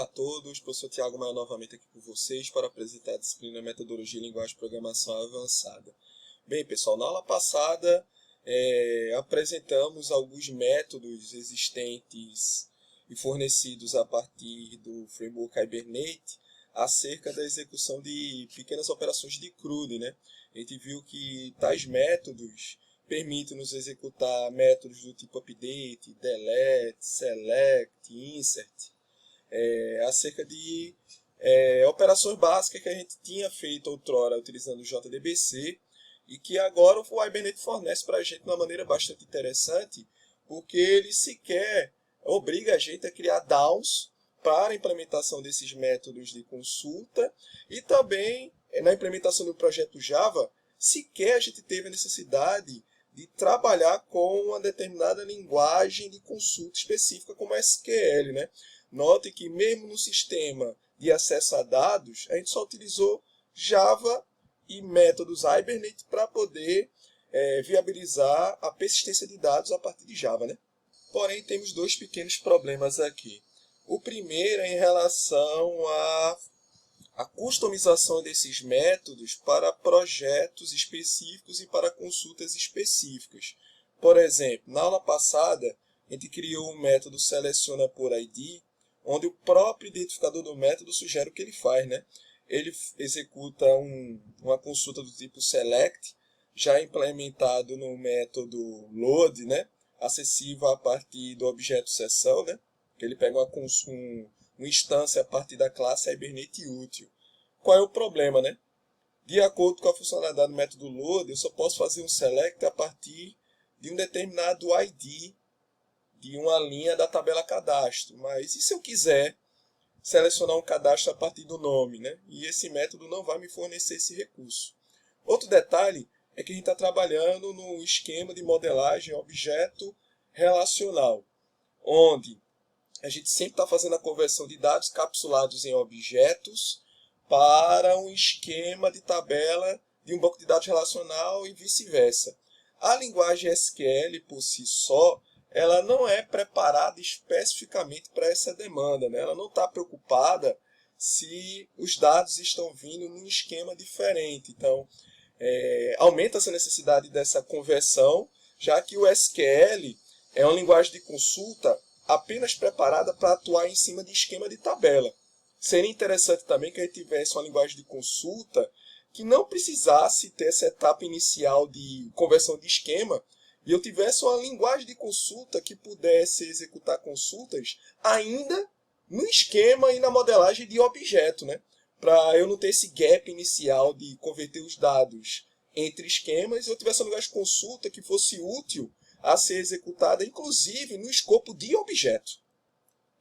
Olá a todos, professor Tiago Maia novamente aqui com vocês para apresentar a disciplina Metodologia e Linguagem de Programação Avançada. Bem, pessoal, na aula passada apresentamos alguns métodos existentes e fornecidos a partir do framework Hibernate acerca da execução de pequenas operações de CRUD, né? A gente viu que tais métodos permitem nos executar métodos do tipo update, delete, select, insert, acerca de operações básicas que a gente tinha feito outrora utilizando o JDBC e que agora o Hibernate fornece para a gente de uma maneira bastante interessante, porque ele sequer obriga a gente a criar DAOs para a implementação desses métodos de consulta e também na implementação do projeto Java, sequer a gente teve a necessidade de trabalhar com uma determinada linguagem de consulta específica como SQL, né? Note que mesmo no sistema de acesso a dados, a gente só utilizou Java e métodos Hibernate para poder viabilizar a persistência de dados a partir de Java, né? Porém, temos dois pequenos problemas aqui. O primeiro é em relação à customização desses métodos para projetos específicos e para consultas específicas. Por exemplo, na aula passada, a gente criou um método seleciona por ID, onde o próprio identificador do método sugere o que ele faz, né? Ele executa uma consulta do tipo select, já implementado no método load, né? Acessível a partir do objeto sessão, né? Que ele pega uma instância a partir da classe Hibernate útil. Qual é o problema, né? De acordo com a funcionalidade do método load, eu só posso fazer um select a partir de um determinado ID de uma linha da tabela cadastro. Mas e se eu quiser selecionar um cadastro a partir do nome, né? E esse método não vai me fornecer esse recurso. Outro detalhe é que a gente está trabalhando no esquema de modelagem objeto relacional, onde a gente sempre está fazendo a conversão de dados capsulados em objetos para um esquema de tabela de um banco de dados relacional e vice-versa. A linguagem SQL, por si só, ela não é preparada especificamente para essa demanda, né? Ela não está preocupada se os dados estão vindo num esquema diferente. Então, aumenta essa necessidade dessa conversão, já que o SQL é uma linguagem de consulta apenas preparada para atuar em cima de esquema de tabela. Seria interessante também que a gente tivesse uma linguagem de consulta que não precisasse ter essa etapa inicial de conversão de esquema e eu tivesse uma linguagem de consulta que pudesse executar consultas ainda no esquema e na modelagem de objeto, né? Para eu não ter esse gap inicial de converter os dados entre esquemas e eu tivesse uma linguagem de consulta que fosse útil a ser executada, inclusive, no escopo de objeto.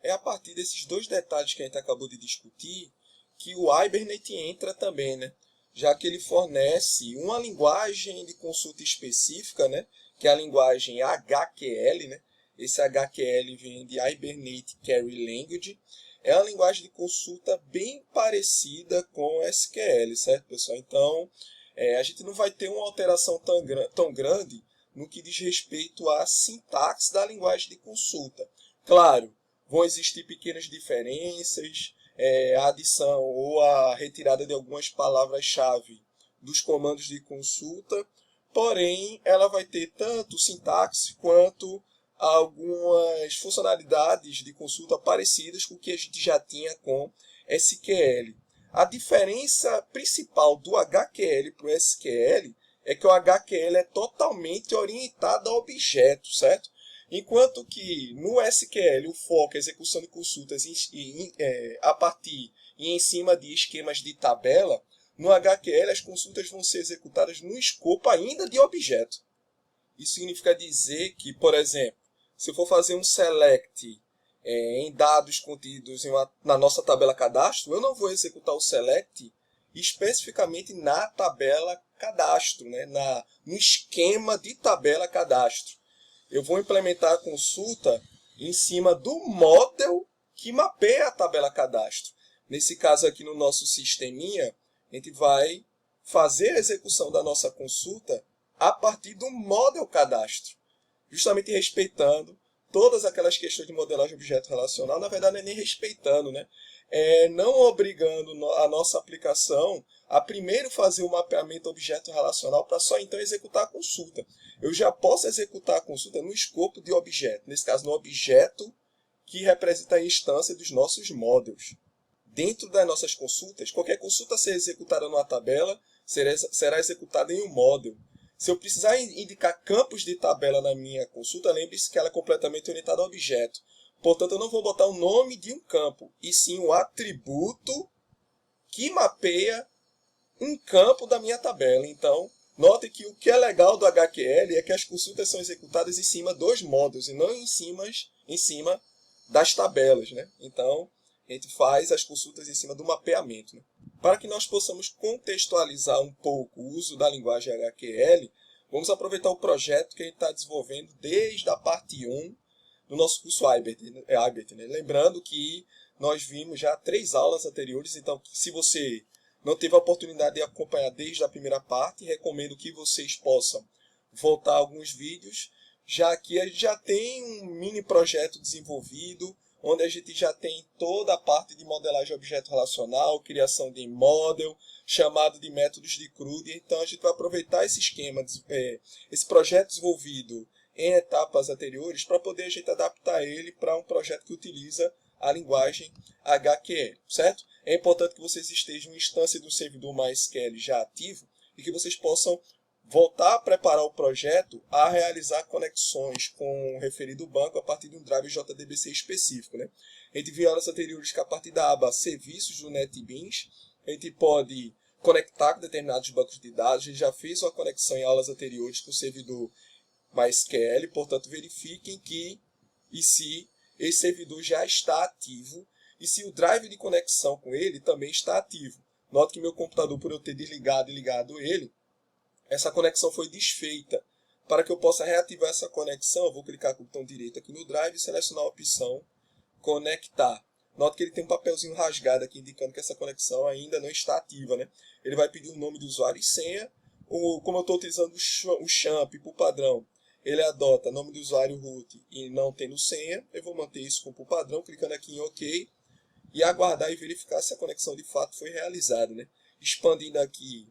É a partir desses dois detalhes que a gente acabou de discutir que o Hibernate entra também, né? Já que ele fornece uma linguagem de consulta específica, né? Que é a linguagem HQL, né? Esse HQL vem de Hibernate Query Language. É uma linguagem de consulta bem parecida com SQL, certo, pessoal? Então, a gente não vai ter uma alteração tão grande no que diz respeito à sintaxe da linguagem de consulta. Claro, vão existir pequenas diferenças, a adição ou a retirada de algumas palavras-chave dos comandos de consulta, porém, ela vai ter tanto sintaxe quanto algumas funcionalidades de consulta parecidas com o que a gente já tinha com SQL. A diferença principal do HQL para o SQL é que o HQL é totalmente orientado a objetos, certo? Enquanto que no SQL o foco é a execução de consultas a partir e em cima de esquemas de tabela, no HQL as consultas vão ser executadas no escopo ainda de objeto. Isso significa dizer que, por exemplo, se eu for fazer um select em dados contidos na nossa tabela cadastro, eu não vou executar o select especificamente na tabela cadastro, né? No esquema de tabela cadastro. Eu vou implementar a consulta em cima do model que mapeia a tabela cadastro. Nesse caso aqui no nosso sisteminha, a gente vai fazer a execução da nossa consulta a partir do model cadastro, justamente respeitando todas aquelas questões de modelagem de objeto relacional, na verdade não é nem respeitando, né? Não obrigando a nossa aplicação a primeiro fazer o mapeamento objeto relacional para só então executar a consulta. Eu já posso executar a consulta no escopo de objeto, nesse caso no objeto que representa a instância dos nossos models. Dentro das nossas consultas, qualquer consulta a ser executada numa tabela será executada em um model. Se eu precisar indicar campos de tabela na minha consulta, lembre-se que ela é completamente orientada ao objeto. Portanto, eu não vou botar o nome de um campo, e sim o atributo que mapeia um campo da minha tabela. Então, note que o que é legal do HQL é que as consultas são executadas em cima dos módulos e não em cima das tabelas, né? Então, a gente faz as consultas em cima do mapeamento, né? Para que nós possamos contextualizar um pouco o uso da linguagem HQL, vamos aproveitar o projeto que a gente está desenvolvendo desde a parte 1 do nosso curso IBET, né? Lembrando que nós vimos já 3 aulas anteriores, então se você não teve a oportunidade de acompanhar desde a primeira parte, recomendo que vocês possam voltar a alguns vídeos, já que a gente já tem um mini projeto desenvolvido, onde a gente já tem toda a parte de modelagem de objeto relacional, criação de model, chamado de métodos de CRUD. Então a gente vai aproveitar esse esquema, esse projeto desenvolvido em etapas anteriores, para poder a gente adaptar ele para um projeto que utiliza a linguagem HQL, certo? É importante que vocês estejam em instância do servidor MySQL já ativo e que vocês possam voltar a preparar o projeto a realizar conexões com o referido banco a partir de um drive JDBC específico, né? A gente viu em aulas anteriores que a partir da aba Serviços do NetBeans, a gente pode conectar com determinados bancos de dados. A gente já fez uma conexão em aulas anteriores com o servidor MySQL, portanto verifiquem que e se esse servidor já está ativo e se o drive de conexão com ele também está ativo. Note que meu computador, por eu ter desligado e ligado ele, essa conexão foi desfeita. Para que eu possa reativar essa conexão, eu vou clicar com o botão direito aqui no drive e selecionar a opção Conectar. Note que ele tem um papelzinho rasgado aqui indicando que essa conexão ainda não está ativa, né? Ele vai pedir o nome do usuário e senha. Como eu estou utilizando o champ por padrão, ele adota nome do usuário root e não tendo senha, eu vou manter isso como por padrão, clicando aqui em OK e aguardar e verificar se a conexão de fato foi realizada, né? Expandindo aqui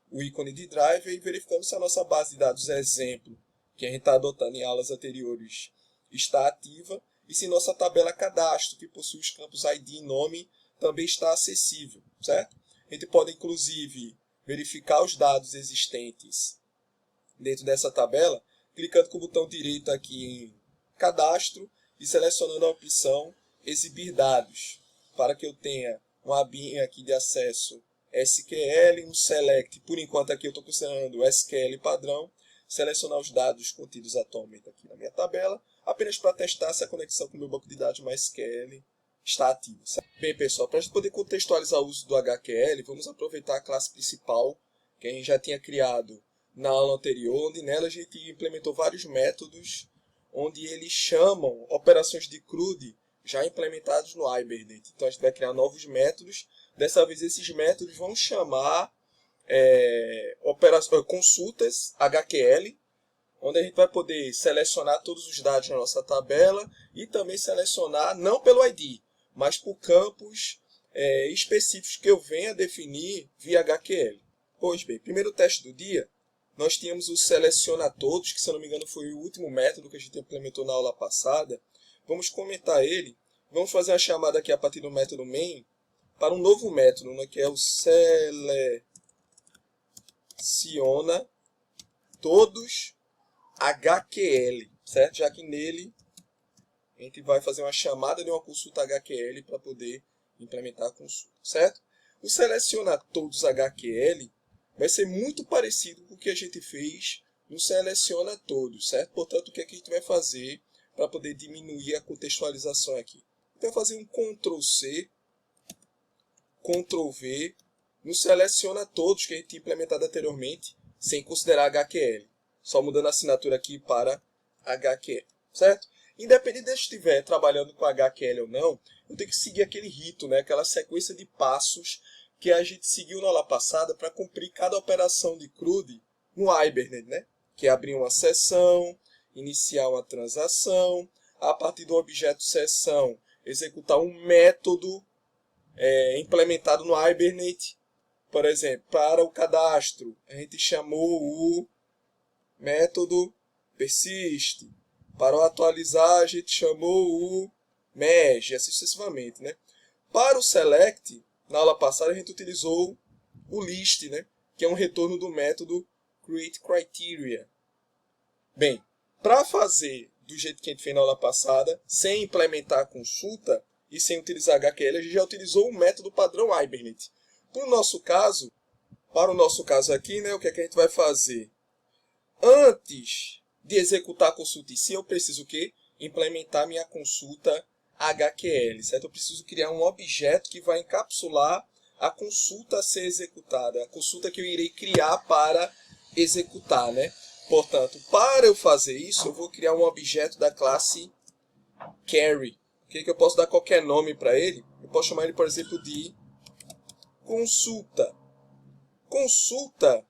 o ícone de driver e verificando se a nossa base de dados exemplo, que a gente está adotando em aulas anteriores, está ativa e se nossa tabela cadastro, que possui os campos ID e nome, também está acessível, certo? A gente pode, inclusive, verificar os dados existentes dentro dessa tabela, clicando com o botão direito aqui em Cadastro e selecionando a opção Exibir Dados, para que eu tenha uma abinha aqui de acesso SQL, um Select, por enquanto aqui eu estou considerando o SQL padrão, selecionar os dados contidos atualmente aqui na minha tabela, apenas para testar se a conexão com o meu banco de dados MySQL está ativa. Bem, pessoal, para a gente poder contextualizar o uso do HQL, vamos aproveitar a classe principal, que a gente já tinha criado na aula anterior, onde nela a gente implementou vários métodos, onde eles chamam operações de CRUD já implementados no Hibernate. Então a gente vai criar novos métodos. Dessa vez esses métodos vão chamar consultas HQL, onde a gente vai poder selecionar todos os dados na nossa tabela e também selecionar, não pelo ID, mas por campos específicos que eu venha definir via HQL. Pois bem, primeiro teste do dia, nós tínhamos o seleciona todos, que se eu não me engano foi o último método que a gente implementou na aula passada. Vamos comentar ele. Vamos fazer uma chamada aqui a partir do método main para um novo método, né, que é o seleciona todos HQL, certo? Já que nele a gente vai fazer uma chamada de uma consulta HQL para poder implementar a consulta, certo? O seleciona todos HQL vai ser muito parecido com o que a gente fez no seleciona todos, certo? Portanto, o que é que a gente vai fazer para poder diminuir a contextualização aqui? Então, fazer um Ctrl+C, Ctrl+V, no seleciona todos que a gente tinha implementado anteriormente, sem considerar HQL. Só mudando a assinatura aqui para HQL, certo? Independente de eu estiver trabalhando com HQL ou não, eu tenho que seguir aquele rito, né? Aquela sequência de passos que a gente seguiu na aula passada para cumprir cada operação de CRUD no Hibernate, né? Que é abrir uma sessão, iniciar uma transação, a partir do objeto sessão, executar um método implementado no Hibernate. Por exemplo, para o cadastro, a gente chamou o método persist. Para o atualizar, a gente chamou o mesh, e assim sucessivamente, né? Para o select, na aula passada, a gente utilizou o list, né? Que é um retorno do método createCriteria. Bem, para fazer do jeito que a gente fez na aula passada, sem implementar a consulta e sem utilizar HQL, a gente já utilizou o método padrão Hibernate. Para o nosso caso aqui, né, o que é que a gente vai fazer? Antes de executar a consulta em si, eu preciso o quê? Implementar minha consulta HQL, certo? Eu preciso criar um objeto que vai encapsular a consulta a ser executada, a consulta que eu irei criar para executar, né? Portanto, para eu fazer isso, eu vou criar um objeto da classe Carry. Que eu posso dar qualquer nome para ele. Eu posso chamar ele, por exemplo, de consulta. Consulta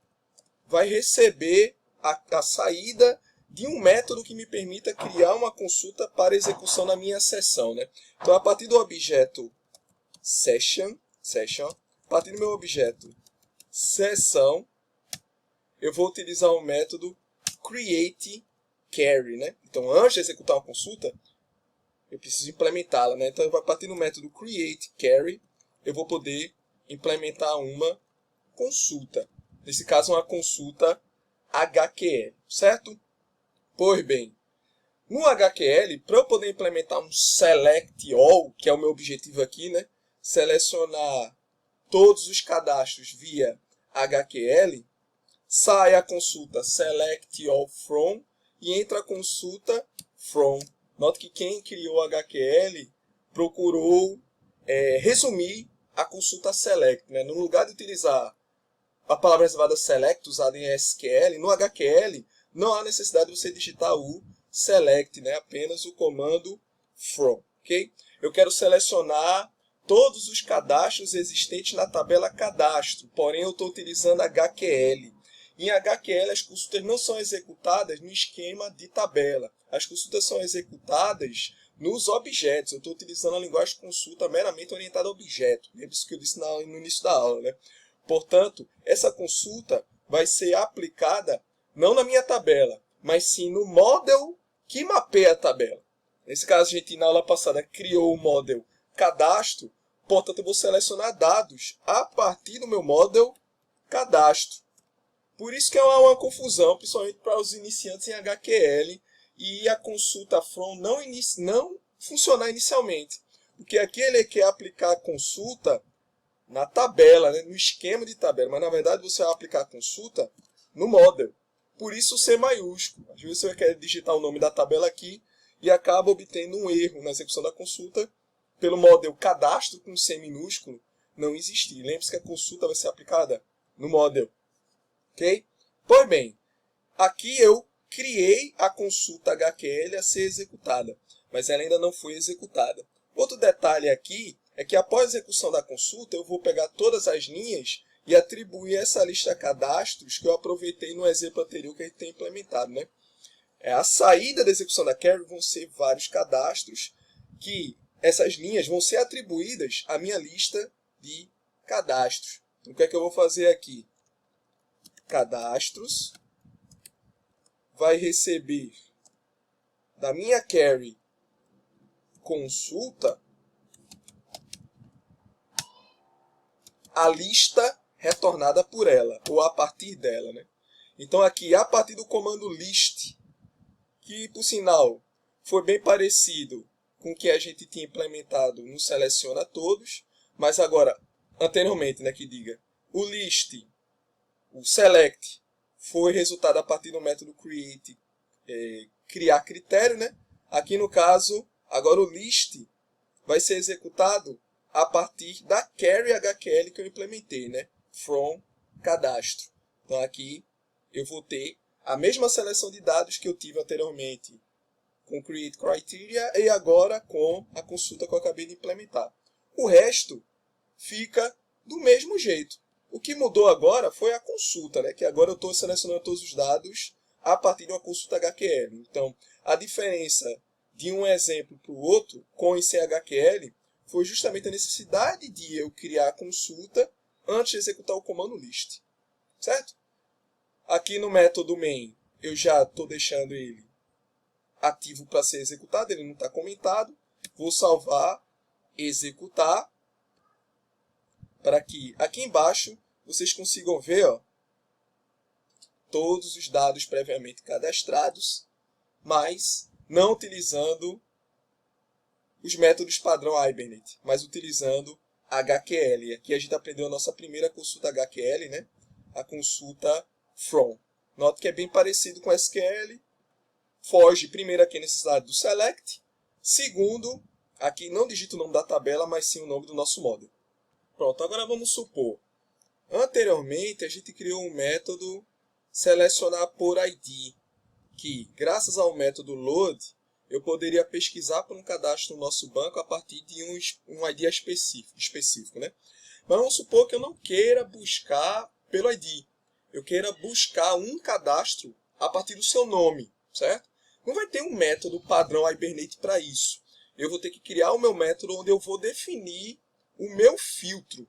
vai receber a saída de um método que me permita criar uma consulta para execução na minha sessão, né? Então, a partir do objeto session, a partir do meu objeto sessão, eu vou utilizar o método createCarry, né? Então, antes de executar uma consulta, eu preciso implementá-la, né? Então, a partir do método createCarry, eu vou poder implementar uma consulta. Nesse caso, uma consulta HQL, certo? Pois bem, no HQL, para eu poder implementar um select all, que é o meu objetivo aqui, né? Selecionar todos os cadastros via HQL, sai a consulta select all from e entra a consulta from. Note que quem criou o HQL procurou resumir a consulta select, né? No lugar de utilizar a palavra reservada select usada em SQL, no HQL não há necessidade de você digitar o select, né? Apenas o comando from, ok? Eu quero selecionar todos os cadastros existentes na tabela cadastro, porém eu estou utilizando HQL. Em HQL, as consultas não são executadas no esquema de tabela. As consultas são executadas nos objetos. Eu estou utilizando a linguagem consulta meramente orientada a objeto. Lembre-se que eu disse no início da aula, né? Portanto, essa consulta vai ser aplicada não na minha tabela, mas sim no model que mapeia a tabela. Nesse caso, a gente na aula passada criou o model cadastro, portanto, eu vou selecionar dados a partir do meu model cadastro. Por isso que é uma confusão, principalmente para os iniciantes em HQL, e a consulta from não funcionar inicialmente. Porque aqui ele quer aplicar a consulta na tabela, né, no esquema de tabela, mas na verdade você vai aplicar a consulta no model. Por isso o C maiúsculo. Às vezes você quer digitar o nome da tabela aqui e acaba obtendo um erro na execução da consulta pelo model cadastro com C minúsculo não existir. Lembre-se que a consulta vai ser aplicada no model. Ok? Pois bem, aqui eu criei a consulta HQL a ser executada, mas ela ainda não foi executada. Outro detalhe aqui é que após a execução da consulta, eu vou pegar todas as linhas e atribuir essa lista a cadastros que eu aproveitei no exemplo anterior que a gente tem implementado, né? A saída da execução da carry vão ser vários cadastros que essas linhas vão ser atribuídas à minha lista de cadastros. Então, o que é que eu vou fazer aqui? Cadastros vai receber da minha carry consulta a lista retornada por ela, ou a partir dela, né? Então aqui, a partir do comando list, que por sinal foi bem parecido com o que a gente tinha implementado no seleciona todos, mas agora, anteriormente, né, que diga, o list, o select, foi resultado a partir do método create, criar critério, né? Aqui no caso, agora o list vai ser executado a partir da carry HQL que eu implementei, né? From cadastro. Então aqui eu vou ter a mesma seleção de dados que eu tive anteriormente com createCriteria e agora com a consulta que eu acabei de implementar. O resto fica do mesmo jeito. O que mudou agora foi a consulta, né? Que agora eu estou selecionando todos os dados a partir de uma consulta HQL. Então, a diferença de um exemplo para o outro, com e sem HQL, foi justamente a necessidade de eu criar a consulta antes de executar o comando list. Certo? Aqui no método main, eu já estou deixando ele ativo para ser executado, ele não está comentado. Vou salvar, executar, para que aqui embaixo vocês consigam ver, ó, todos os dados previamente cadastrados, mas não utilizando os métodos padrão Hibernate, mas utilizando HQL. Aqui a gente aprendeu a nossa primeira consulta HQL, né? A consulta from. Note que é bem parecido com SQL. Foge primeiro aqui a necessidade do select. Segundo, aqui não digita o nome da tabela, mas sim o nome do nosso model. Pronto, agora vamos supor. Anteriormente a gente criou um método selecionar por ID, que graças ao método load, eu poderia pesquisar por um cadastro no nosso banco a partir de um ID específico, né? Mas vamos supor que eu não queira buscar pelo ID. Eu queira buscar um cadastro a partir do seu nome, certo? Não vai ter um método padrão Hibernate para isso. Eu vou ter que criar o meu método onde eu vou definir o meu filtro,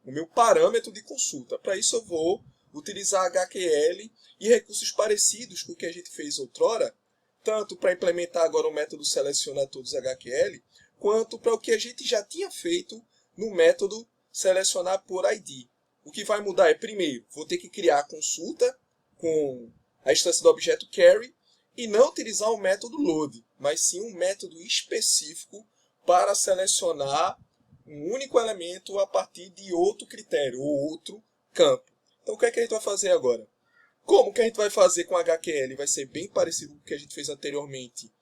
o meu parâmetro de consulta. Para isso eu vou utilizar HQL e recursos parecidos com o que a gente fez outrora, tanto para implementar agora o método seleciona todos HQL, quanto para o que a gente já tinha feito no método selecionar por ID. O que vai mudar é, primeiro, vou ter que criar a consulta com a instância do objeto carry e não utilizar o método load, mas sim um método específico para selecionar um único elemento a partir de outro critério ou outro campo. Então o que é que a gente vai fazer agora? Como que a gente vai fazer com HQL? Vai ser bem parecido com o que a gente fez anteriormente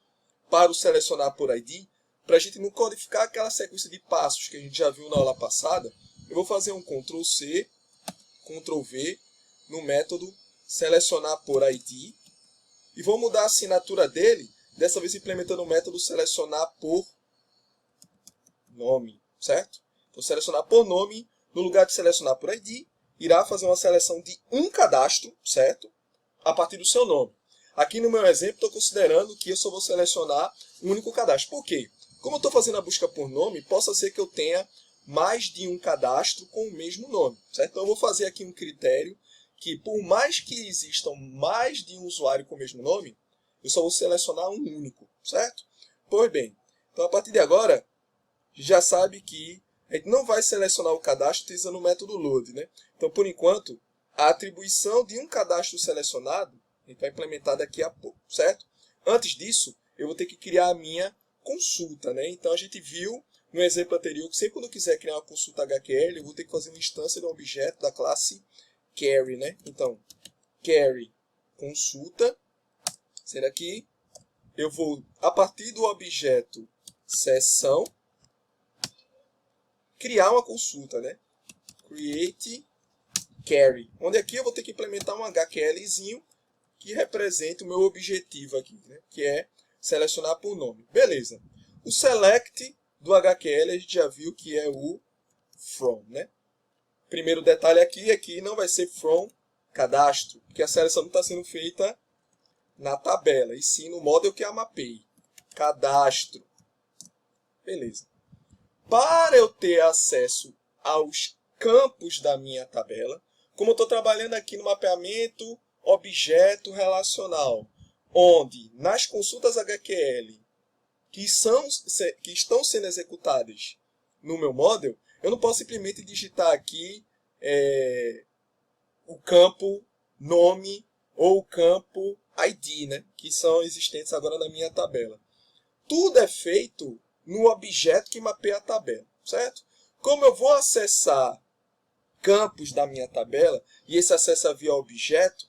para o selecionar por ID. Para a gente não codificar aquela sequência de passos que a gente já viu na aula passada, eu vou fazer um Ctrl C, Ctrl V no método selecionar por ID e vou mudar a assinatura dele, dessa vez implementando o método selecionar por nome, certo? Então selecionar por nome, no lugar de selecionar por ID, irá fazer uma seleção de um cadastro, certo? A partir do seu nome. Aqui no meu exemplo, estou considerando que eu só vou selecionar um único cadastro. Por quê? Como eu estou fazendo a busca por nome, possa ser que eu tenha mais de um cadastro com o mesmo nome, certo? Então eu vou fazer aqui um critério que, por mais que existam mais de um usuário com o mesmo nome, eu só vou selecionar um único, certo? Pois bem, então a partir de agora, já sabe que a gente não vai selecionar o cadastro utilizando o método load, né? Então, por enquanto, a atribuição de um cadastro selecionado a gente vai implementar daqui a pouco, certo? Antes disso, eu vou ter que criar a minha consulta, né? Então, a gente viu no exemplo anterior que sempre quando eu quiser criar uma consulta HQL, eu vou ter que fazer uma instância de um objeto da classe carry, né? Então, carry consulta, sendo aqui, eu vou, a partir do objeto sessão, criar uma consulta, né? Create carry, onde aqui eu vou ter que implementar um HQLzinho que representa o meu objetivo aqui, né? Que é selecionar por nome. Beleza. O select do HQL a gente já viu que é o from, né? Primeiro detalhe aqui é que não vai ser from cadastro, porque a seleção não está sendo feita na tabela, e sim no model que é a mapei. Cadastro. Beleza. Para eu ter acesso aos campos da minha tabela, como eu estou trabalhando aqui no mapeamento objeto relacional, onde nas consultas HQL que estão sendo executadas no meu model, eu não posso simplesmente digitar aqui o campo nome ou o campo ID, né, que são existentes agora na minha tabela. Tudo é feito no objeto que mapeia a tabela, certo? Como eu vou acessar campos da minha tabela, e esse acesso é via objeto,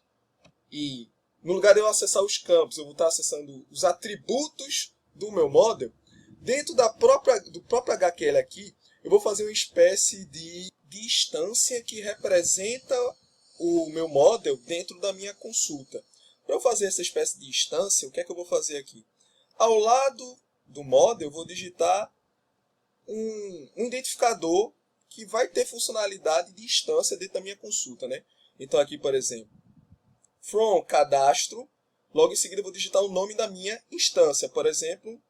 e no lugar de eu acessar os campos, eu vou estar acessando os atributos do meu model, dentro do próprio HQL aqui, eu vou fazer uma espécie de instância que representa o meu model dentro da minha consulta. Para eu fazer essa espécie de instância, o que é que eu vou fazer aqui? Ao lado do model, eu vou digitar um identificador que vai ter funcionalidade de instância dentro da minha consulta, né? Então aqui, por exemplo, from cadastro, Logo em seguida eu vou digitar o nome da minha instância, por exemplo,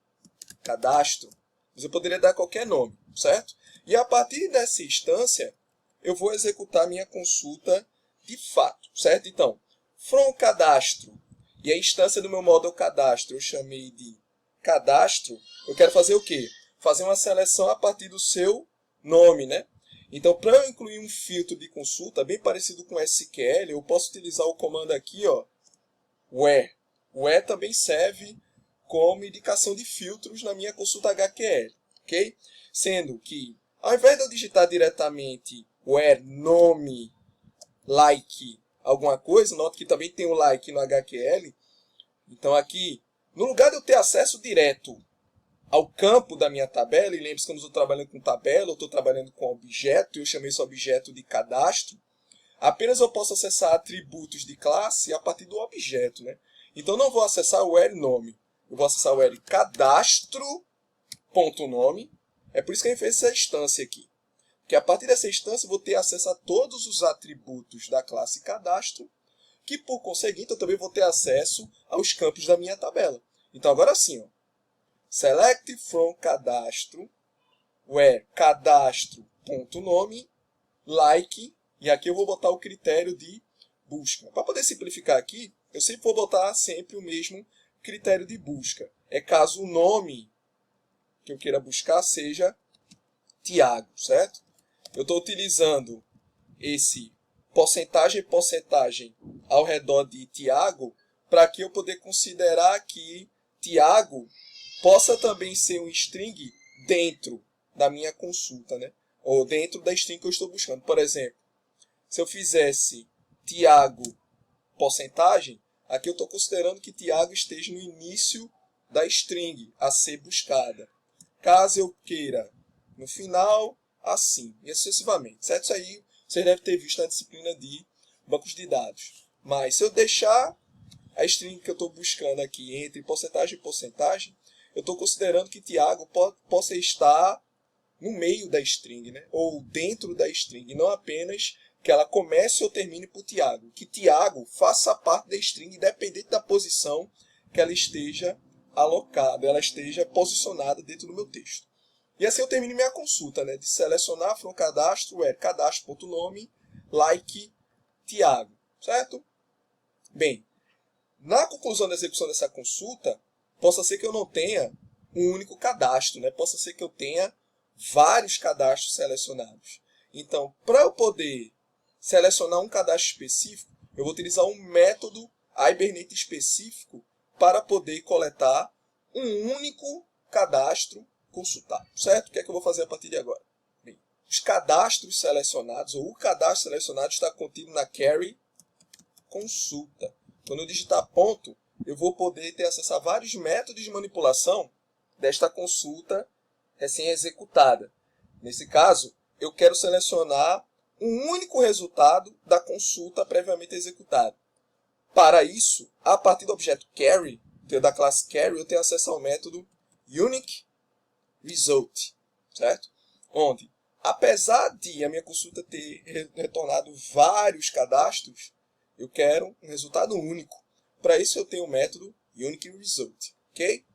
cadastro. Você poderia dar qualquer nome, certo? E a partir dessa instância, eu vou executar minha consulta de fato, certo? Então, from cadastro, e a instância do meu módulo cadastro eu chamei de cadastro, eu quero fazer o quê? Fazer uma seleção a partir do seu nome, né? Então, para eu incluir um filtro de consulta, bem parecido com SQL, eu posso utilizar o comando aqui, ó, where. Where também serve como indicação de filtros na minha consulta HQL, ok? Sendo que, ao invés de eu digitar diretamente where nome, like, alguma coisa, note que também tem o like no HQL, então aqui, no lugar de eu ter acesso direto ao campo da minha tabela, e lembre-se que eu não estou trabalhando com tabela, eu estou trabalhando com objeto, e eu chamei esse objeto de cadastro, apenas eu posso acessar atributos de classe a partir do objeto, né? Então, não vou acessar o where nome, eu vou acessar o where cadastro.nome, é por isso que a gente fez essa instância aqui. Porque a partir dessa instância eu vou ter acesso a todos os atributos da classe cadastro, que por conseguinte eu também vou ter acesso aos campos da minha tabela. Então, agora sim, ó, select from cadastro, where cadastro.nome, like, e aqui eu vou botar o critério de busca. Para poder simplificar aqui, eu sempre vou botar sempre o mesmo critério de busca. É caso o nome que eu queira buscar seja Tiago, certo? Eu estou utilizando esse porcentagem ao redor de Tiago para que eu poder considerar que Tiago possa também ser um string dentro da minha consulta, né? Ou dentro da string que eu estou buscando. Por exemplo, se eu fizesse Tiago porcentagem, aqui eu estou considerando que Tiago esteja no início da string a ser buscada. Caso eu queira no final, assim, e sucessivamente, certo? Isso aí vocês devem ter visto na disciplina de bancos de dados. Mas se eu deixar a string que eu estou buscando aqui entre porcentagem e porcentagem, eu estou considerando que Tiago possa estar no meio da string, né? Ou dentro da string, não apenas que ela comece ou termine por Tiago. Que Tiago faça parte da string, independente da posição que ela esteja alocada, ela esteja posicionada dentro do meu texto. E assim eu termino minha consulta, né? De selecionar from cadastro, where cadastro.nome, like, Tiago, certo? Bem, na conclusão da execução dessa consulta, possa ser que eu não tenha um único cadastro, né? Possa ser que eu tenha vários cadastros selecionados. Então, para eu poder selecionar um cadastro específico, eu vou utilizar um método Hibernate específico para poder coletar um único cadastro consultado, certo? O que é que eu vou fazer a partir de agora? Bem, os cadastros selecionados, ou o cadastro selecionado está contido na query consulta. Quando eu digitar ponto, eu vou poder ter acesso a vários métodos de manipulação desta consulta recém-executada. Nesse caso, eu quero selecionar um único resultado da consulta previamente executada. Para isso, a partir do objeto query, da classe query, eu tenho acesso ao método uniqueResult, certo? Onde, apesar de a minha consulta ter retornado vários cadastros, eu quero um resultado único. Para isso, eu tenho o método uniqueResult, ok?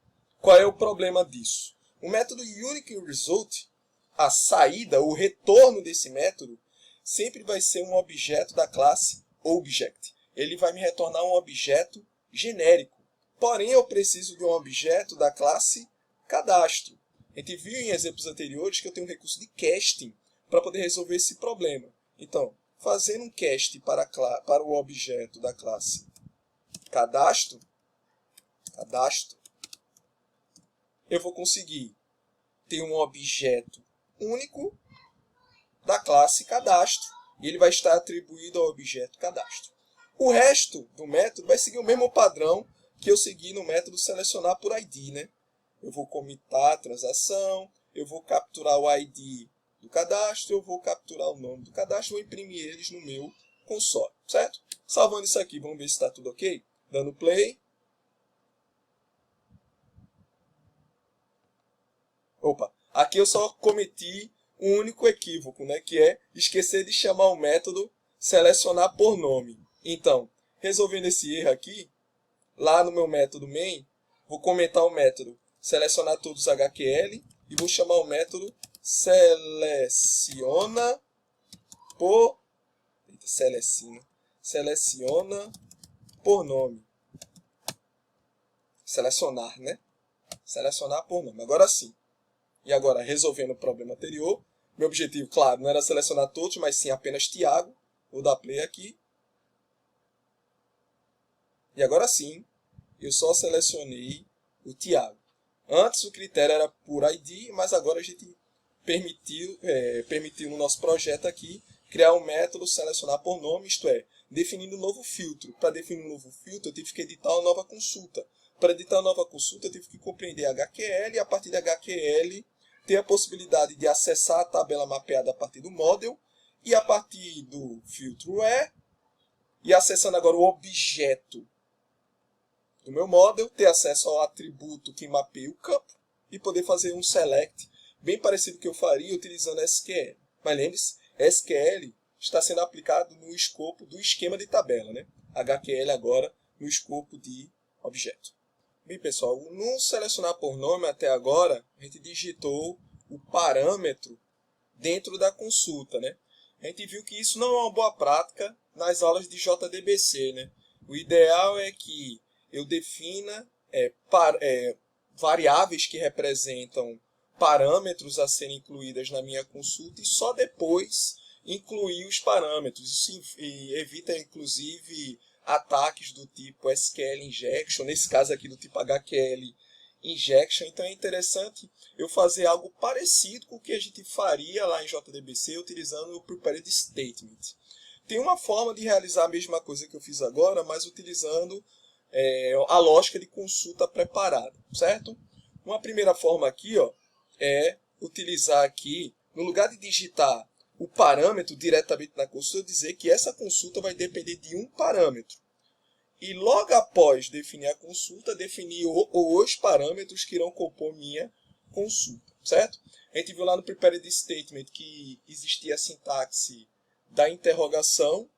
Qual é o problema disso? O método uniqueResult, a saída, o retorno desse método, sempre vai ser um objeto da classe Object. Ele vai me retornar um objeto genérico. Porém, eu preciso de um objeto da classe Cadastro. A gente viu em exemplos anteriores que eu tenho um recurso de casting para poder resolver esse problema. Então, fazendo um cast para o objeto da classe Cadastro, eu vou conseguir ter um objeto único da classe Cadastro e ele vai estar atribuído ao objeto Cadastro. O resto do método vai seguir o mesmo padrão que eu segui no método selecionar por ID, né? Eu vou comitar a transação, eu vou capturar o ID do cadastro, eu vou capturar o nome do cadastro, vou imprimir eles no meu console, certo? Salvando isso aqui, vamos ver se está tudo ok? Dando play. Opa, aqui eu só cometi um único equívoco, né? Que é esquecer de chamar o método selecionar por nome. Então, resolvendo esse erro aqui, lá no meu método main, vou comentar o método selecionar todos HQL e vou chamar o método seleciona por seleciona por nome. Selecionar, né? Selecionar por nome. Agora sim. E agora, resolvendo o problema anterior, meu objetivo, claro, não era selecionar todos, mas sim apenas Tiago. Vou dar play aqui. E agora sim, eu só selecionei o Tiago. Antes o critério era por ID, mas agora a gente permitiu no nosso projeto aqui criar um método selecionar por nome, isto é, definindo um novo filtro. Para definir um novo filtro, eu tive que editar uma nova consulta. Para editar uma nova consulta, eu tive que compreender HQL e a partir da HQL ter a possibilidade de acessar a tabela mapeada a partir do model e a partir do filtro where e acessando agora o objeto do meu model, ter acesso ao atributo que mapeia o campo e poder fazer um select bem parecido que eu faria utilizando SQL. Mas lembre-se, SQL está sendo aplicado no escopo do esquema de tabela, né? HQL agora no escopo de objeto. Bem, pessoal, no selecionar por nome até agora, a gente digitou o parâmetro dentro da consulta, né? A gente viu que isso não é uma boa prática nas aulas de JDBC, né? O ideal é que eu defina variáveis que representam parâmetros a serem incluídas na minha consulta e só depois incluir os parâmetros. Isso evita, inclusive, ataques do tipo SQL injection, nesse caso aqui do tipo HQL injection. Então é interessante eu fazer algo parecido com o que a gente faria lá em JDBC utilizando o prepared statement. Tem uma forma de realizar a mesma coisa que eu fiz agora, mas utilizando a lógica de consulta preparada, certo? Uma primeira forma aqui, ó, é utilizar aqui, no lugar de digitar o parâmetro diretamente na consulta, dizer que essa consulta vai depender de um parâmetro. E logo após definir a consulta, definir os parâmetros que irão compor minha consulta, certo? A gente viu lá no prepared statement que existia a sintaxe da interrogação.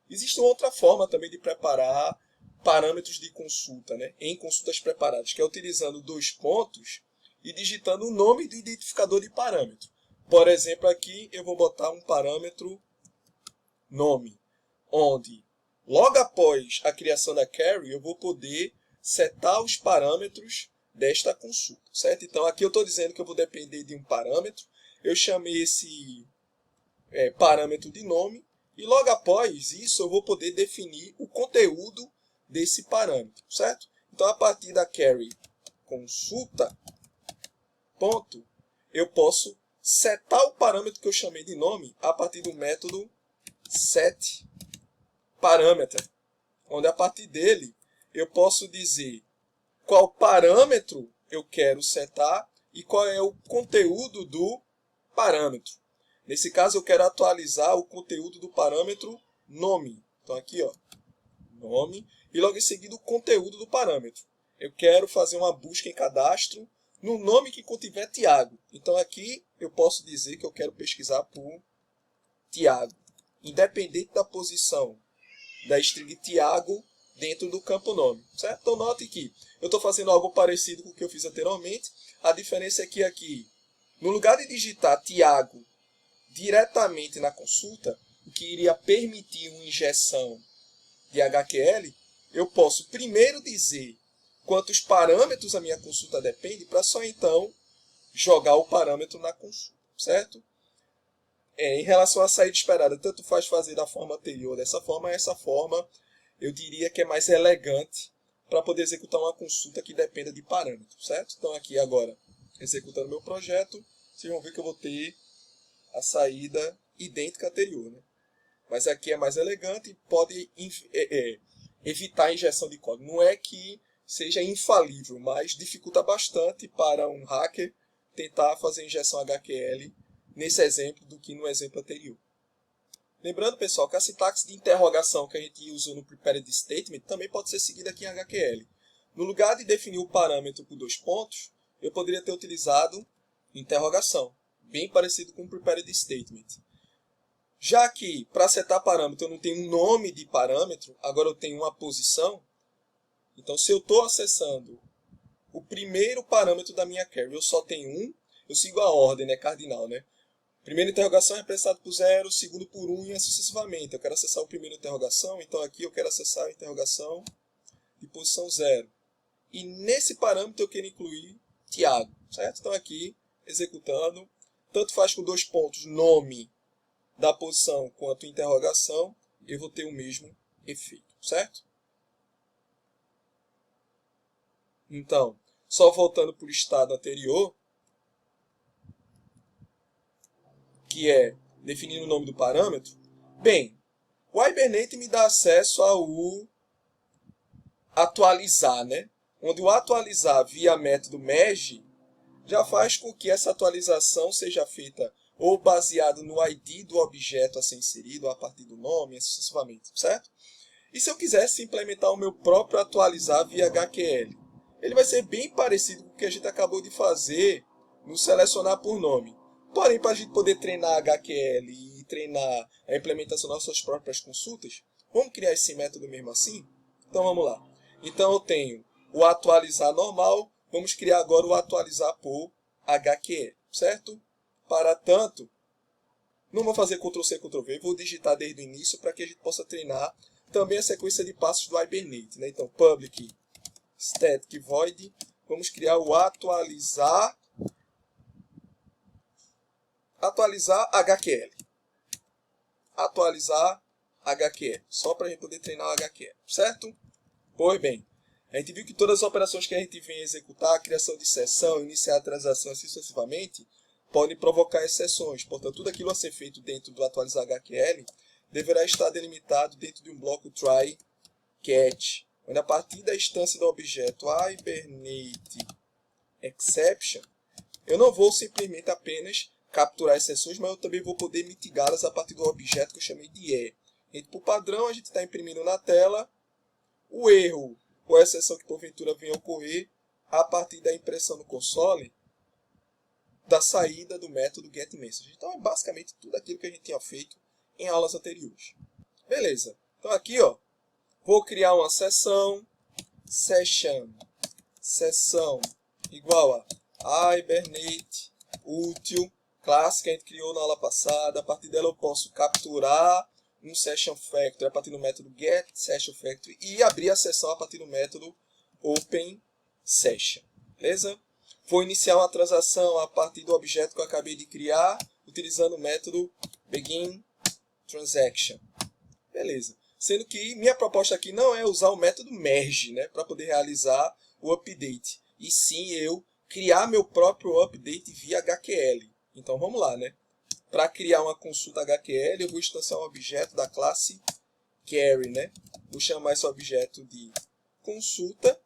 Existe outra forma também de preparar parâmetros de consulta, né, em consultas preparadas, que é utilizando dois pontos e digitando o nome do identificador de parâmetro. Por exemplo, aqui eu vou botar um parâmetro nome, onde logo após a criação da query eu vou poder setar os parâmetros desta consulta, certo? Então aqui eu estou dizendo que eu vou depender de um parâmetro, eu chamei esse parâmetro de nome e logo após isso eu vou poder definir o conteúdo desse parâmetro, certo? Então, a partir da query consulta, ponto, eu posso setar o parâmetro que eu chamei de nome a partir do método setParameter, onde a partir dele eu posso dizer qual parâmetro eu quero setar e qual é o conteúdo do parâmetro. Nesse caso, eu quero atualizar o conteúdo do parâmetro nome. Então, aqui, ó, nome. E logo em seguida o conteúdo do parâmetro. Eu quero fazer uma busca em cadastro no nome que contiver Tiago. Então aqui eu posso dizer que eu quero pesquisar por Tiago, independente da posição da string Tiago dentro do campo nome, certo? Então note que eu estou fazendo algo parecido com o que eu fiz anteriormente. A diferença é que aqui, no lugar de digitar Tiago diretamente na consulta, o que iria permitir uma injeção de HQL, eu posso primeiro dizer quantos parâmetros a minha consulta depende, para só então jogar o parâmetro na consulta, certo? Em relação à saída esperada, tanto faz fazer da forma anterior dessa forma, essa forma eu diria que é mais elegante para poder executar uma consulta que dependa de parâmetros, certo? Então aqui agora, executando meu projeto, vocês vão ver que eu vou ter a saída idêntica à anterior, né? Mas aqui é mais elegante e pode evitar a injeção de código. Não é que seja infalível, mas dificulta bastante para um hacker tentar fazer injeção HQL nesse exemplo do que no exemplo anterior. Lembrando, pessoal, que a sintaxe de interrogação que a gente usou no prepared statement também pode ser seguida aqui em HQL. No lugar de definir o parâmetro por dois pontos, eu poderia ter utilizado interrogação, bem parecido com o prepared statement. Já que para setar parâmetro eu não tenho um nome de parâmetro, agora eu tenho uma posição, Então, se eu estou acessando o primeiro parâmetro da minha query, eu só tenho um, eu sigo a ordem, né, cardinal, né? Primeira interrogação é representado por 0, segundo por 1 e assim sucessivamente. Eu quero acessar o primeiro interrogação, então aqui eu quero acessar a interrogação de posição 0. E nesse parâmetro eu quero incluir Tiago, certo? Então aqui, executando, tanto faz com 2 pontos, nome da posição quanto interrogação, eu vou ter o mesmo efeito, certo? Então, só voltando para o estado anterior, que é definir o nome do parâmetro, bem, o Hibernate me dá acesso ao atualizar, né? Onde o atualizar via método merge já faz com que essa atualização seja feita ou baseado no ID do objeto a ser inserido, a partir do nome, sucessivamente, certo? E se eu quisesse implementar o meu próprio atualizar via HQL? Ele vai ser bem parecido com o que a gente acabou de fazer no selecionar por nome. Porém, para a gente poder treinar HQL e treinar a implementação das nossas próprias consultas, vamos criar esse método mesmo assim? Então vamos lá. Então eu tenho o atualizar normal, vamos criar agora o atualizar por HQL, certo? Para tanto, não vou fazer Ctrl+C, Ctrl+V, vou digitar desde o início para que a gente possa treinar também a sequência de passos do Hibernate, né? Então, public static void, vamos criar o atualizar HQL. Atualizar HQL, só para a gente poder treinar o HQL, certo? Pois bem, a gente viu que todas as operações que a gente vem executar, a criação de sessão, iniciar a transação assim sucessivamente, podem provocar exceções. Portanto, tudo aquilo a ser feito dentro do atualizar HQL deverá estar delimitado dentro de um bloco try catch, onde a partir da instância do objeto Hibernate exception, eu não vou simplesmente apenas capturar exceções, mas eu também vou poder mitigá-las a partir do objeto que eu chamei de E. E por padrão, a gente está imprimindo na tela o erro ou a exceção que porventura venha a ocorrer a partir da impressão no console da saída do método getMessage. Então é basicamente tudo aquilo que a gente tinha feito em aulas anteriores. Beleza. Então aqui, ó, vou criar uma sessão, sessão igual a Hibernate útil, classe que a gente criou na aula passada. A partir dela eu posso capturar um session factory a partir do método get session factory e abrir a sessão a partir do método open session. Beleza? Vou iniciar uma transação a partir do objeto que eu acabei de criar, utilizando o método begin transaction. Beleza. Sendo que minha proposta aqui não é usar o método merge, né, para poder realizar o update, e sim eu criar meu próprio update via HQL. Então vamos lá, né? Para criar uma consulta HQL, eu vou instanciar um objeto da classe query, né? Vou chamar esse objeto de consulta,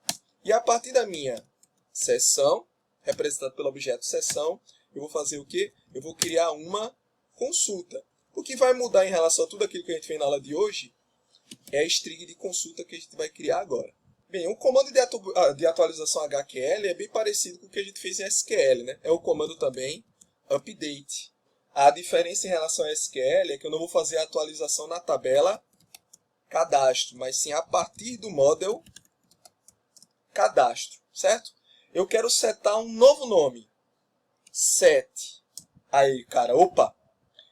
e a partir da minha sessão, representada pelo objeto sessão, eu vou fazer o quê? Eu vou criar uma consulta. O que vai mudar em relação a tudo aquilo que a gente fez na aula de hoje é a string de consulta que a gente vai criar agora. Bem, o comando de atualização HQL é bem parecido com o que a gente fez em SQL, né? É o comando também update. A diferença em relação a SQL é que eu não vou fazer a atualização na tabela cadastro, mas sim a partir do model cadastro, certo? Eu quero setar um novo nome. Set. Aí, cara, opa!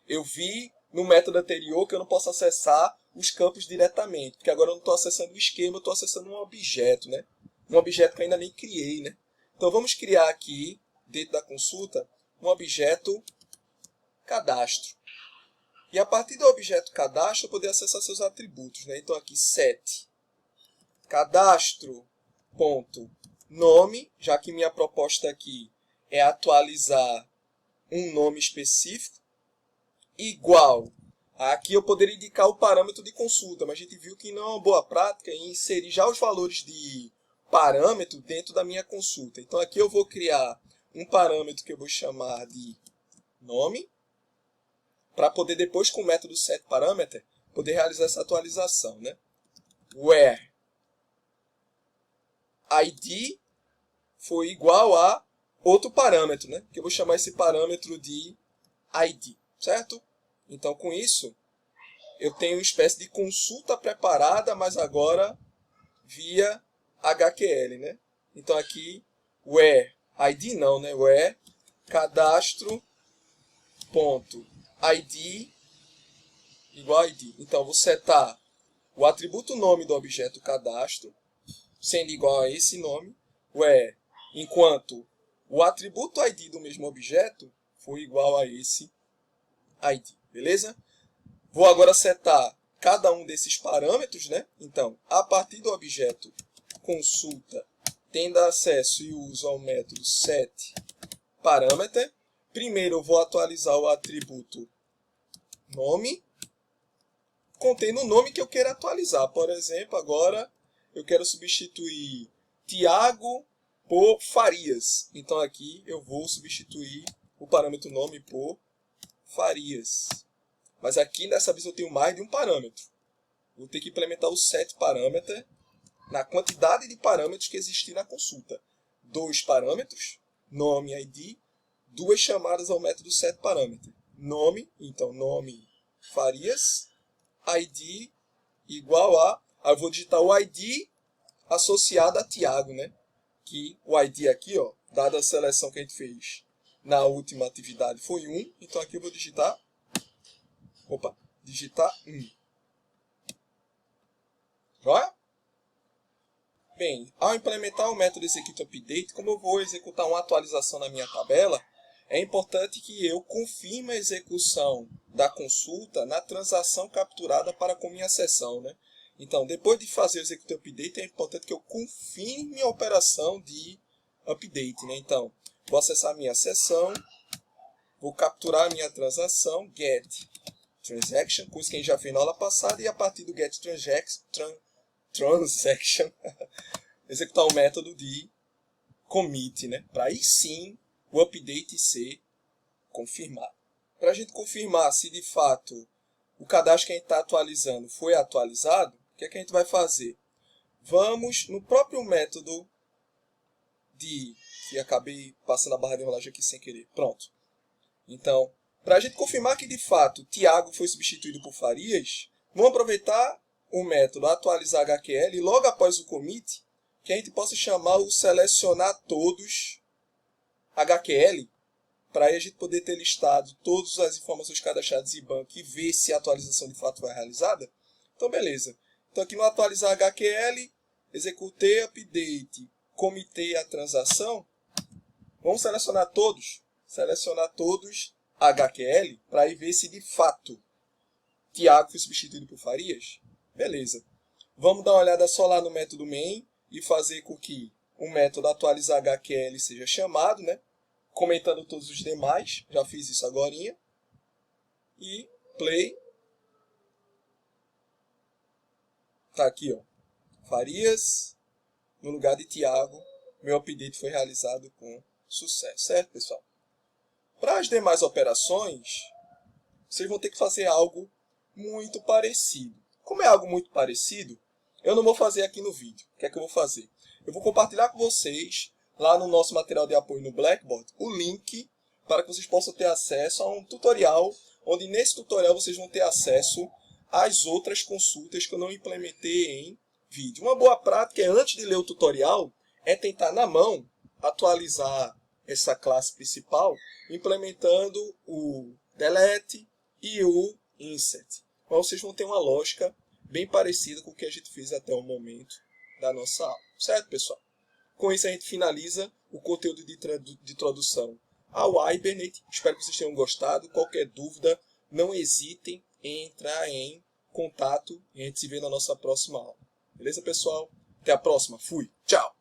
Eu vi no método anterior que eu não posso acessar os campos diretamente, porque agora eu não estou acessando o esquema, eu estou acessando um objeto, né? Um objeto que eu ainda nem criei, né? Então vamos criar aqui, dentro da consulta, um objeto cadastro. E a partir do objeto cadastro, eu poder acessar seus atributos, né? Então aqui set cadastro.nome, já que minha proposta aqui é atualizar um nome específico, igual. Aqui eu poderia indicar o parâmetro de consulta, mas a gente viu que não é uma boa prática inserir já os valores de parâmetro dentro da minha consulta. Então aqui eu vou criar um parâmetro que eu vou chamar de nome, para poder depois com o método setParameter poder realizar essa atualização, né? Where ID foi igual a outro parâmetro, né? Que eu vou chamar esse parâmetro de ID, certo? Então, com isso, eu tenho uma espécie de consulta preparada, mas agora via HQL, né? Então aqui, where, ID não, né? Where, cadastro.id igual a ID. Então, eu vou setar o atributo nome do objeto cadastro, sendo igual a esse nome, where, enquanto o atributo ID do mesmo objeto for igual a esse ID, beleza? Vou agora setar cada um desses parâmetros, né? Então, a partir do objeto consulta, tendo acesso e uso ao método setParameter, primeiro eu vou atualizar o atributo nome, contendo o nome que eu quero atualizar. Por exemplo, agora eu quero substituir Tiago por Farias. Então aqui eu vou substituir o parâmetro nome por Farias. Mas aqui dessa vez eu tenho mais de um parâmetro. Vou ter que implementar o setParameter na quantidade de parâmetros que existir na consulta. 2 parâmetros, nome e ID, 2 chamadas ao método setParameter. Nome, então nome Farias, ID igual a... Aí eu vou digitar o ID associado a Tiago, né? Que o ID aqui, ó, dada a seleção que a gente fez na última atividade foi 1, então aqui eu vou digitar 1. Joia? Bem, ao implementar o método executeUpdate, como eu vou executar uma atualização na minha tabela, é importante que eu confirme a execução da consulta na transação capturada para com minha sessão, né? Então, depois de fazer o executeUpdate, é importante que eu confirme a operação de update, né? Então, vou acessar a minha sessão, vou capturar a minha transação, getTransaction, coisa que a gente já fez na aula passada, e a partir do getTransaction, executar o método de commit, né? Para aí sim o update ser confirmado. Para a gente confirmar se de fato o cadastro que a gente está atualizando foi atualizado, o que é que a gente vai fazer? Vamos no próprio método que acabei passando a barra de rolagem aqui sem querer. Pronto. Então, para a gente confirmar que de fato Tiago foi substituído por Farias, vamos aproveitar o método atualizar HQL e logo após o commit, que a gente possa chamar o selecionar todos HQL, para a gente poder ter listado todas as informações cadastradas em banco e ver se a atualização de fato foi realizada. Então, beleza. Então, aqui no atualizar HQL, executei update, comitei a transação. Vamos selecionar todos HQL, para ir ver se de fato Tiago foi substituído por Farias. Beleza. Vamos dar uma olhada só lá no método main e fazer com que o método atualizar HQL seja chamado, né? Comentando todos os demais. Já fiz isso agorinha. E play. Tá aqui, ó. Farias no lugar de Tiago. Meu update foi realizado com sucesso, certo, pessoal? Para as demais operações, vocês vão ter que fazer algo muito parecido. Como é algo muito parecido, eu não vou fazer aqui no vídeo. O que é que eu vou fazer? Eu vou compartilhar com vocês, lá no nosso material de apoio no Blackboard, o link para que vocês possam ter acesso a um tutorial, onde nesse tutorial vocês vão ter acesso às outras consultas que eu não implementei em vídeo. Uma boa prática é, antes de ler o tutorial, é tentar na mão atualizar essa classe principal, implementando o delete e o insert. Então vocês vão ter uma lógica bem parecida com o que a gente fez até o momento da nossa aula. Certo, pessoal? Com isso a gente finaliza o conteúdo de introdução ao Hibernate. Espero que vocês tenham gostado. Qualquer dúvida, não hesitem em entrar em contato e a gente se vê na nossa próxima aula. Beleza, pessoal? Até a próxima. Fui. Tchau!